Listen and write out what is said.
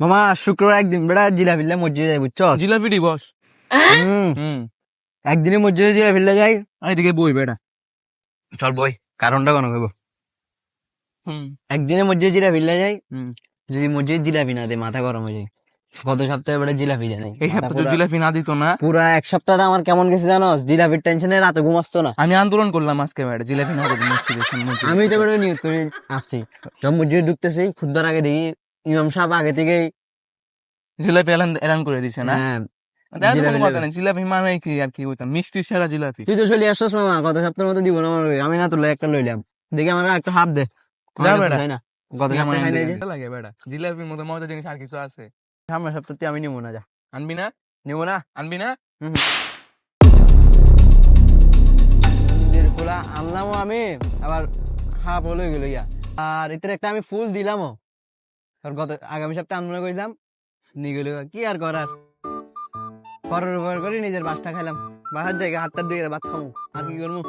মামা শুক্রবার একদিন বেড়া জিলাপিল্লা মসজিদে যাই বুঝছো? জিলাপি দিবস। একদিনে মসজিদে জিলাপিল্লা যাই। এদিকে বই বেটা। চল বই, কারণটা কোনো কইব। একদিনে মসজিদে জিলাপিল্লা যাই, যদি মসজিদ জিলাপি না দে মাথা গরম হয়ে যায়। গত সপ্তাহে বেড়া জিলাপি দেয় নাই। এই সপ্তাহে জিলাপি না দিত না, পুরা এক সপ্তাহটা আমার কেমন গেছে জানো? জিলাপির টেনশনে রাতে ঘুমাসতো না। আমি আন্দোলন করলাম আজকে বেটা, জিলাপি না দিত মসজিদে। আমি তো বেড়া নিউজ করে আসছি, সব মসজিদে ঢুকতেছি, খুতবার আগে দেখি ইমাম সাহেব আগে থেকেই জিলাপি এলান করে দিছে না। জিলাপি জিলাপি মানে কি আর কি বলতাম, মিষ্টি সেরা জিলাপি। তুই তো চলে আসছিস মামা, গত সপ্তাহের মতো দিব না আমার। আমি না তুলে একটা লইলাম, দেখি আমার একটা হাত দে। তাই না, গত সপ্তাহে খাই নাই যে। লাগে বেটা, জিলাপির মতো মজার জিনিস আর কিছু আছে? সামনের সপ্তাহে আমি নিবো না, যা। আনবি না? নিবো না। আনবি না? ফুলা আনলামও আমি, আবার হাফ হলে গেল ইয়া। আর এতে একটা আমি ফুল দিলামও, আর গত আগামী সপ্তাহে আনমনে করিলাম, নিয়ে গেল। কি আর করার, পরের উপর করে নিজের বাসটা খাইলাম। বাসার জায়গা হাতটা দিয়ে ভাত খামো, আর কি করবো।